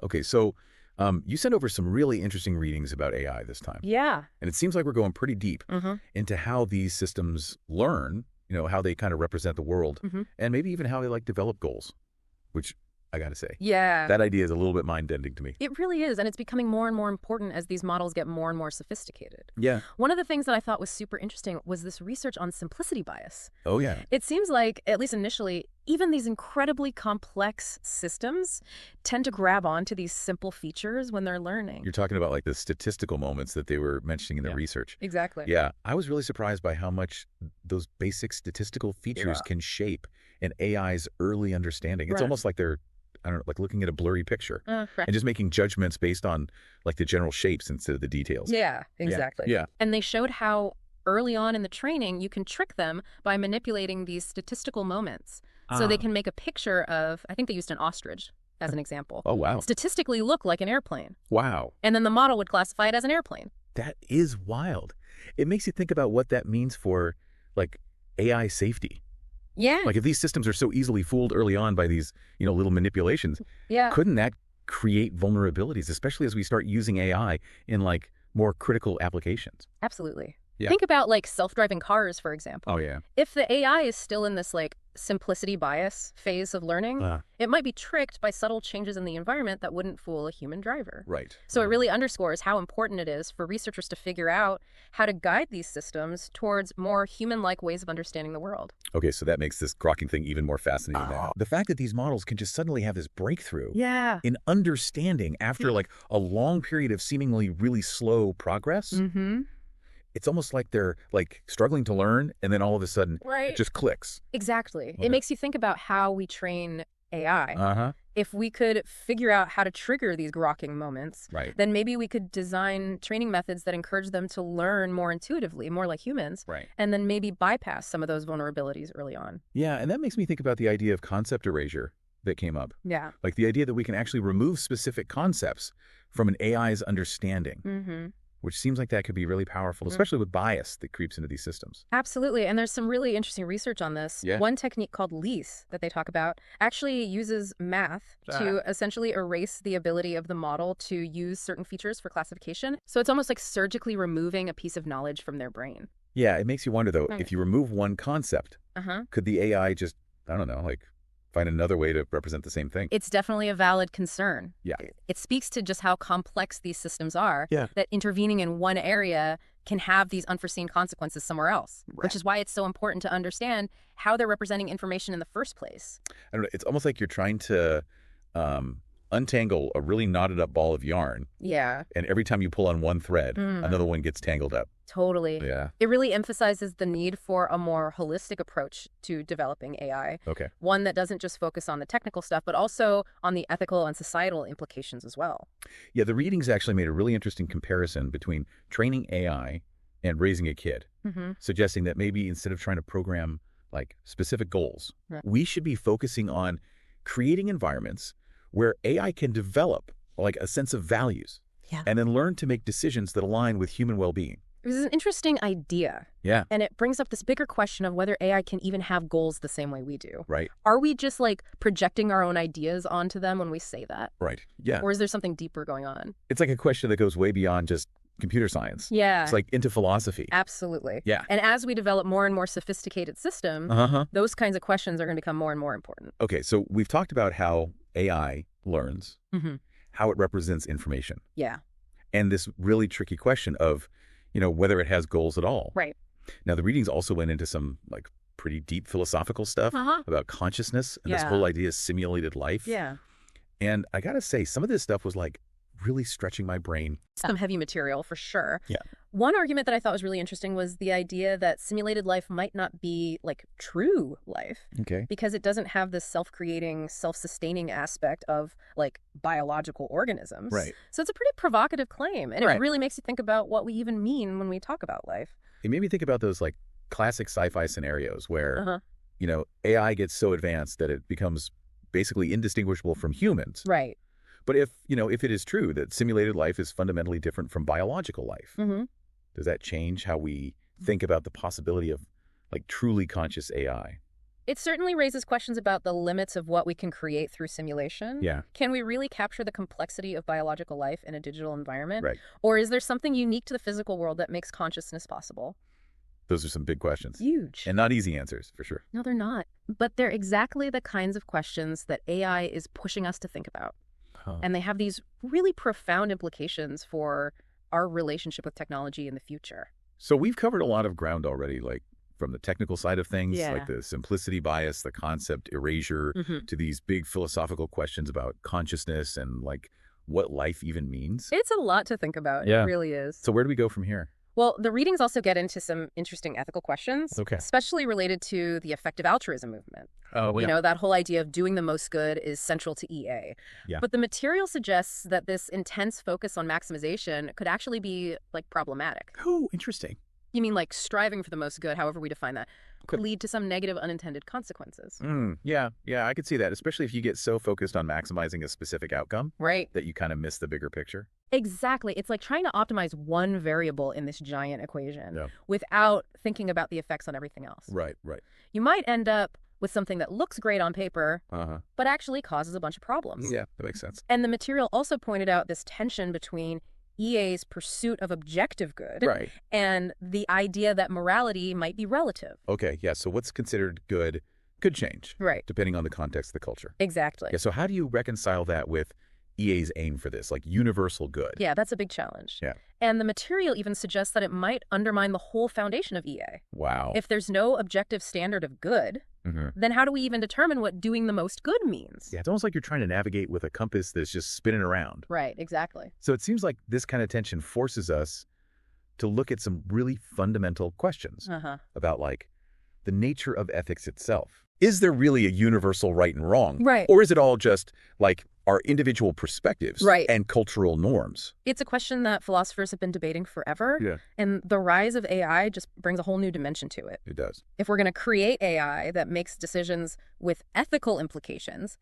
Okay, so you sent over some really interesting readings about AI this time. Yeah. And it seems like we're going pretty deep Mm-hmm. into how these systems learn, how they kind of represent the world, Mm-hmm. and maybe even how they like develop goals, which I got to say, Yeah. that idea is a little bit mind-bending to me. It really is, and it's becoming more and more important as these models get more and more sophisticated. Yeah. One of the things that I thought was super interesting was this research on simplicity bias. Oh, yeah. It seems like, at least initially, even these incredibly complex systems tend to grab onto these simple features when they're learning. You're talking about like the statistical moments that they were mentioning in the research. Exactly. Yeah. I was really surprised by how much those basic statistical features can shape an AI's early understanding. It's almost like they're, I don't know, like looking at a blurry picture Right. and just making judgments based on like the general shapes instead of the details. Yeah, exactly. Yeah. And they showed how early on in the training, you can trick them by manipulating these statistical moments. So they can make a picture of, I think they used an ostrich as an example. Oh, wow. Statistically look like an airplane. Wow. And then the model would classify it as an airplane. That is wild. It makes you think about what that means for like AI safety. Yeah. Like if these systems are so easily fooled early on by these, little manipulations, Yeah. couldn't that create vulnerabilities, especially as we start using AI in like more critical applications? Absolutely. Yeah. Think about like self-driving cars, for example. Oh, yeah. If the AI is still in this like simplicity bias phase of learning, it might be tricked by subtle changes in the environment that wouldn't fool a human driver. Right. So it really underscores how important it is for researchers to figure out how to guide these systems towards more human-like ways of understanding the world. Okay, so that makes this grokking thing even more fascinating now. The fact that these models can just suddenly have this breakthrough in understanding after like a long period of seemingly really slow progress. Mm-hmm. It's almost like they're like struggling to learn and then all of a sudden it just clicks. Exactly. Okay. It makes you think about how we train AI. Uh-huh. If we could figure out how to trigger these grokking moments, then maybe we could design training methods that encourage them to learn more intuitively, more like humans, and then maybe bypass some of those vulnerabilities early on. Yeah, and that makes me think about the idea of concept erasure that came up. Yeah. Like the idea that we can actually remove specific concepts from an AI's understanding. Mm-hmm. Which seems like that could be really powerful, especially with bias that creeps into these systems. Absolutely. And there's some really interesting research on this. Yeah. One technique called LEAS that they talk about actually uses math to essentially erase the ability of the model to use certain features for classification. So it's almost like surgically removing a piece of knowledge from their brain. Yeah, it makes you wonder, though, if you remove one concept, could the AI just, I don't know, like find another way to represent the same thing? It's definitely a valid concern. Yeah. It speaks to just how complex these systems are, Yeah. that intervening in one area can have these unforeseen consequences somewhere else, which is why it's so important to understand how they're representing information in the first place. I don't know. It's almost like you're trying to untangle a really knotted up ball of yarn. Yeah. And every time you pull on one thread, another one gets tangled up. Totally. Yeah. It really emphasizes the need for a more holistic approach to developing AI. Okay. One that doesn't just focus on the technical stuff, but also on the ethical and societal implications as well. Yeah, the readings actually made a really interesting comparison between training AI and raising a kid, suggesting that maybe instead of trying to program like specific goals, we should be focusing on creating environments where AI can develop like a sense of values and then learn to make decisions that align with human well-being. It was an interesting idea. Yeah. And it brings up this bigger question of whether AI can even have goals the same way we do. Right. Are we just like projecting our own ideas onto them when we say that? Right. Yeah. Or is there something deeper going on? It's like a question that goes way beyond just computer science. Yeah. It's like into philosophy. Absolutely. Yeah. And as we develop more and more sophisticated systems, those kinds of questions are going to become more and more important. Okay, so we've talked about how AI learns, how it represents information. Yeah. And this really tricky question of, whether it has goals at all. Right. Now, the readings also went into some like pretty deep philosophical stuff about consciousness and this whole idea of simulated life. Yeah. And I got to say, some of this stuff was like really stretching my brain. Some heavy material for sure. Yeah. One argument that I thought was really interesting was the idea that simulated life might not be like true life. Okay. Because it doesn't have this self-creating, self-sustaining aspect of like biological organisms. Right. So it's a pretty provocative claim. And it really makes you think about what we even mean when we talk about life. It made me think about those like classic sci-fi scenarios where, AI gets so advanced that it becomes basically indistinguishable from humans. Right. But if it is true that simulated life is fundamentally different from biological life, does that change how we think about the possibility of like truly conscious AI? It certainly raises questions about the limits of what we can create through simulation. Yeah. Can we really capture the complexity of biological life in a digital environment? Right. Or is there something unique to the physical world that makes consciousness possible? Those are some big questions. Huge. And not easy answers, for sure. No, they're not. But they're exactly the kinds of questions that AI is pushing us to think about. And they have these really profound implications for our relationship with technology in the future. So we've covered a lot of ground already, like from the technical side of things, Yeah. like the simplicity bias, the concept erasure, to these big philosophical questions about consciousness and like what life even means. It's a lot to think about. Yeah. It really is. So where do we go from here? Well, the readings also get into some interesting ethical questions, Okay. especially related to the effective altruism movement. Oh, You know, that whole idea of doing the most good is central to EA. Yeah. But the material suggests that this intense focus on maximization could actually be, like, problematic. Oh, interesting. You mean, like, striving for the most good, however we define that, could Could- lead to some negative unintended consequences. Yeah, I could see that, especially if you get so focused on maximizing a specific outcome Right. that you kind of miss the bigger picture. Exactly. It's like trying to optimize one variable in this giant equation Yeah. without thinking about the effects on everything else. Right. You might end up with something that looks great on paper, Uh-huh. but actually causes a bunch of problems. Yeah, that makes sense. And the material also pointed out this tension between EA's pursuit of objective good Right. and the idea that morality might be relative. Okay, yeah, so what's considered good could change. Right. Depending on the context of the culture. Exactly. Yeah, so how do you reconcile that with EA's aim for this, like universal good? Yeah, that's a big challenge. Yeah. And the material even suggests that it might undermine the whole foundation of EA. Wow. If there's no objective standard of good, then how do we even determine what doing the most good means? Yeah, it's almost like you're trying to navigate with a compass that's just spinning around. Right, exactly. So it seems like this kind of tension forces us to look at some really fundamental questions about like the nature of ethics itself. Is there really a universal right and wrong? Right. Or is it all just like our individual perspectives Right. and cultural norms? It's a question that philosophers have been debating forever. Yeah. And the rise of AI just brings a whole new dimension to it. It does. If we're going to create AI that makes decisions with ethical implications,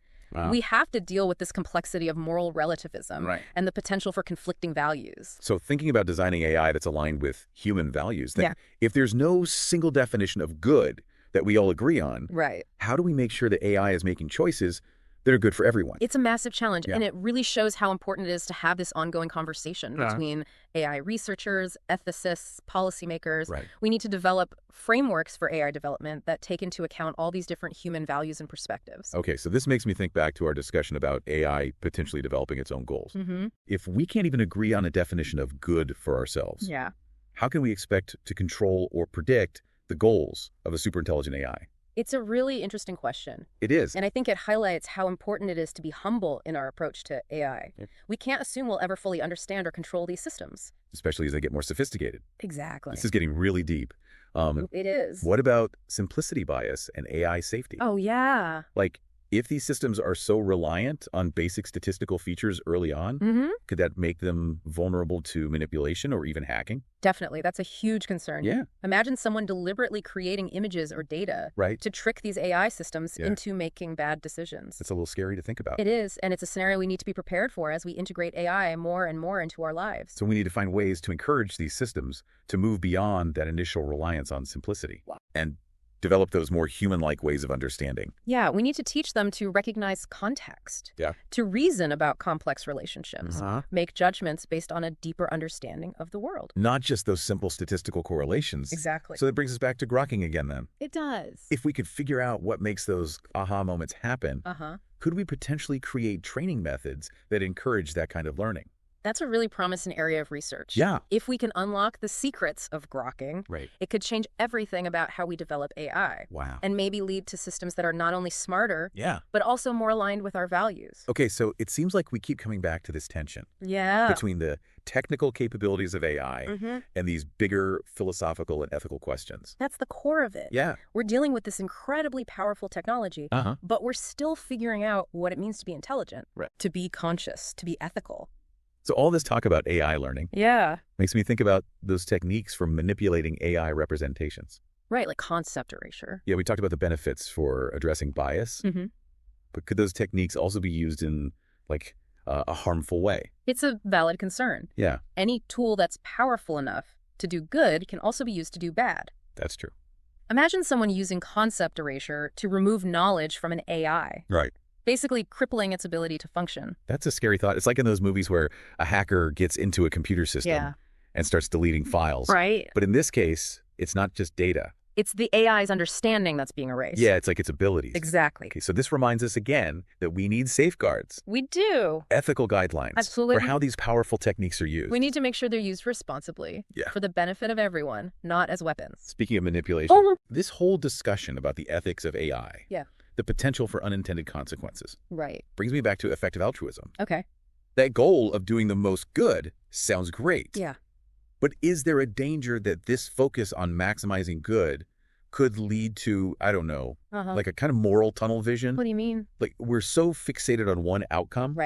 we have to deal with this complexity of moral relativism Right. and the potential for conflicting values. So thinking about designing AI that's aligned with human values, then if there's no single definition of good that we all agree on, Right. how do we make sure that AI is making choices that are good for everyone? It's a massive challenge, Yeah. and it really shows how important it is to have this ongoing conversation between AI researchers, ethicists, policymakers. Right. We need to develop frameworks for AI development that take into account all these different human values and perspectives. Okay, so this makes me think back to our discussion about AI potentially developing its own goals. Mm-hmm. If we can't even agree on a definition of good for ourselves, Yeah. how can we expect to control or predict the goals of a superintelligent AI? It's a really interesting question. It is. And I think it highlights how important it is to be humble in our approach to AI. Yeah. We can't assume we'll ever fully understand or control these systems. Especially as they get more sophisticated. Exactly. This is getting really deep. It is. What about simplicity bias and AI safety? Oh, yeah. Like, if these systems are so reliant on basic statistical features early on, Mm-hmm. could that make them vulnerable to manipulation or even hacking? Definitely. That's a huge concern. Yeah. Imagine someone deliberately creating images or data Right. to trick these AI systems Yeah. into making bad decisions. It's a little scary to think about. It is, and it's a scenario we need to be prepared for as we integrate AI more and more into our lives. So we need to find ways to encourage these systems to move beyond that initial reliance on simplicity and develop those more human-like ways of understanding. Yeah, we need to teach them to recognize context, Yeah. to reason about complex relationships, Uh-huh. make judgments based on a deeper understanding of the world. Not just those simple statistical correlations. Exactly. So that brings us back to grokking again then. It does. If we could figure out what makes those aha moments happen, could we potentially create training methods that encourage that kind of learning? That's a really promising area of research. Yeah. If we can unlock the secrets of grokking, Right. it could change everything about how we develop AI. Wow. And maybe lead to systems that are not only smarter, Yeah. but also more aligned with our values. Okay, so it seems like we keep coming back to this tension Yeah. between the technical capabilities of AI and these bigger philosophical and ethical questions. That's the core of it. Yeah. We're dealing with this incredibly powerful technology, Uh-huh. but we're still figuring out what it means to be intelligent, Right. to be conscious, to be ethical. So all this talk about AI learning Yeah. makes me think about those techniques for manipulating AI representations. Right, like concept erasure. Yeah, we talked about the benefits for addressing bias, Mm-hmm. but could those techniques also be used in like a harmful way? It's a valid concern. Yeah, Any tool that's powerful enough to do good can also be used to do bad. that's true. Imagine someone using concept erasure to remove knowledge from an AI. Right. Basically crippling its ability to function. That's a scary thought. It's like in those movies where a hacker gets into a computer system and starts deleting files. Right. But in this case, it's not just data. It's the AI's understanding that's being erased. Yeah, it's like its abilities. Exactly. Okay, so this reminds us again that we need safeguards. We do. Ethical guidelines. Absolutely. For how these powerful techniques are used. We need to make sure they're used responsibly. Yeah. For the benefit of everyone, not as weapons. Speaking of manipulation, this whole discussion about the ethics of AI, the potential for unintended consequences, brings me back to effective altruism. Okay. That goal of doing the most good sounds great. Yeah. But is there a danger that this focus on maximizing good could lead to, I don't know, like a kind of moral tunnel vision? What do you mean? Like we're so fixated on one outcome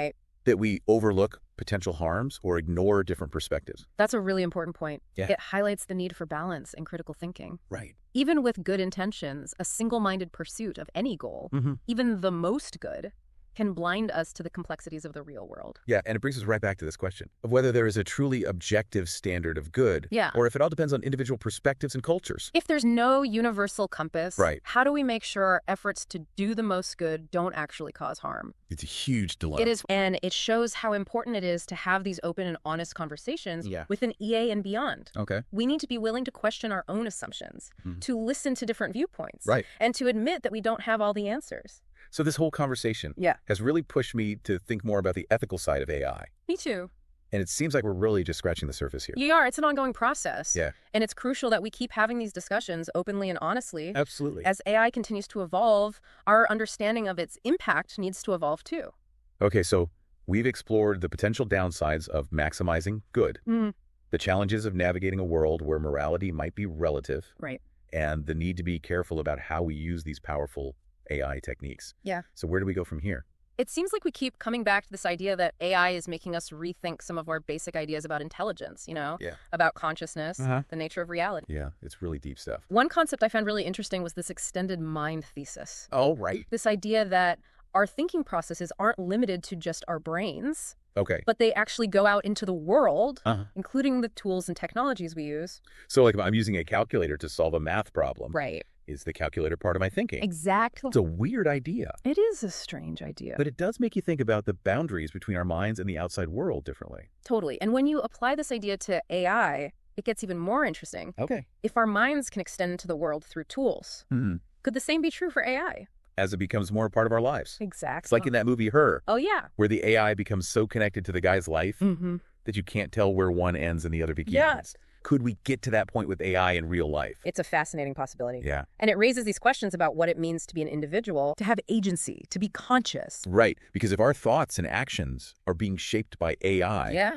that we overlook potential harms or ignore different perspectives. That's a really important point. Yeah. It highlights the need for balance and critical thinking. Right. Even with good intentions, a single-minded pursuit of any goal, even the most good, can blind us to the complexities of the real world. Yeah, and it brings us right back to this question of whether there is a truly objective standard of good, or if it all depends on individual perspectives and cultures. If there's no universal compass, how do we make sure our efforts to do the most good don't actually cause harm? It's a huge dilemma. It is, and it shows how important it is to have these open and honest conversations within EA and beyond. Okay. We need to be willing to question our own assumptions, to listen to different viewpoints, and to admit that we don't have all the answers. So this whole conversation has really pushed me to think more about the ethical side of AI. Me too. And it seems like we're really just scratching the surface here. You are. It's an ongoing process. Yeah. And it's crucial that we keep having these discussions openly and honestly. Absolutely. As AI continues to evolve, our understanding of its impact needs to evolve too. Okay, so we've explored the potential downsides of maximizing good, the challenges of navigating a world where morality might be relative, and the need to be careful about how we use these powerful AI techniques. Yeah. So where do we go from here? It seems like we keep coming back to this idea that AI is making us rethink some of our basic ideas about intelligence, about consciousness, the nature of reality. Yeah, it's really deep stuff. One concept I found really interesting was this extended mind thesis. Oh, right. This idea that our thinking processes aren't limited to just our brains, but they actually go out into the world, including the tools and technologies we use. So like if I'm using a calculator to solve a math problem. Is the calculator part of my thinking? Exactly. It's a weird idea. It is a strange idea. But it does make you think about the boundaries between our minds and the outside world differently. Totally. And when you apply this idea to AI, it gets even more interesting. Okay. If our minds can extend into the world through tools, could the same be true for AI? As it becomes more a part of our lives. Exactly. It's like in that movie, Her. Oh, yeah. Where the AI becomes so connected to the guy's life that you can't tell where one ends and the other begins. Yeah. Could we get to that point with AI in real life? It's a fascinating possibility. Yeah. And it raises these questions about what it means to be an individual, to have agency, to be conscious. Right. Because if our thoughts and actions are being shaped by AI,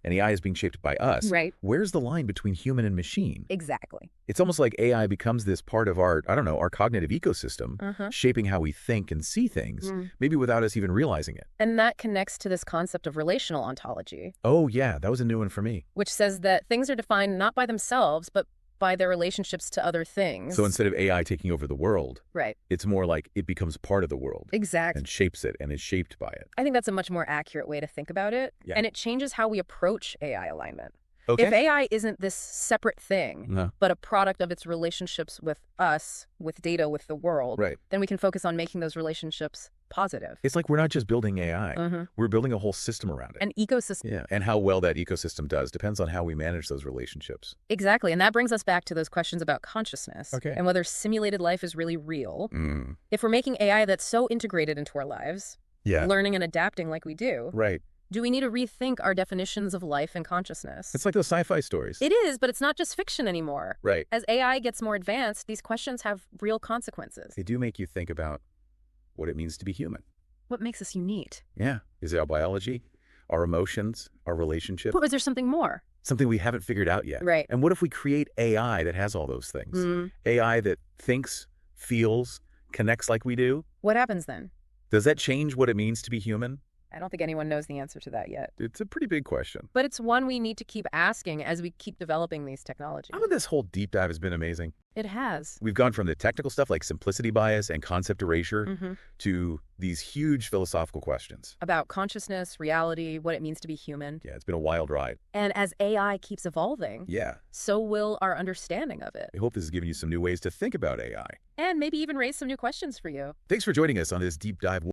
and AI is being shaped by us, where's the line between human and machine? Exactly. It's almost like AI becomes this part of our, I don't know, our cognitive ecosystem, shaping how we think and see things, maybe without us even realizing it. And that connects to this concept of relational ontology. Oh, yeah, that was a new one for me. Which says that things are defined not by themselves, but by their relationships to other things. So instead of AI taking over the world, it's more like it becomes part of the world. Exactly. And shapes it and is shaped by it. I think that's a much more accurate way to think about it. Yeah. And it changes how we approach AI alignment. Okay. If AI isn't this separate thing, but a product of its relationships with us, with data, with the world, then we can focus on making those relationships positive. It's like we're not just building AI. We're building a whole system around it. An ecosystem. Yeah, and how well that ecosystem does depends on how we manage those relationships. Exactly, and that brings us back to those questions about consciousness and whether simulated life is really real. If we're making AI that's so integrated into our lives, learning and adapting like we do, do we need to rethink our definitions of life and consciousness? It's like those sci-fi stories. It is, but it's not just fiction anymore. Right. As AI gets more advanced, these questions have real consequences. They do make you think about what it means to be human. What makes us unique? Yeah. Is it our biology, our emotions, our relationship? But is there something more? Something we haven't figured out yet. Right. And what if we create AI that has all those things? AI that thinks, feels, connects like we do? What happens then? Does that change what it means to be human? I don't think anyone knows the answer to that yet. It's a pretty big question. But it's one we need to keep asking as we keep developing these technologies. This whole deep dive has been amazing. It has. We've gone from the technical stuff like simplicity bias and concept erasure to these huge philosophical questions. About consciousness, reality, what it means to be human. Yeah, it's been a wild ride. And as AI keeps evolving, so will our understanding of it. I hope this has given you some new ways to think about AI. And maybe even raise some new questions for you. Thanks for joining us on this deep dive.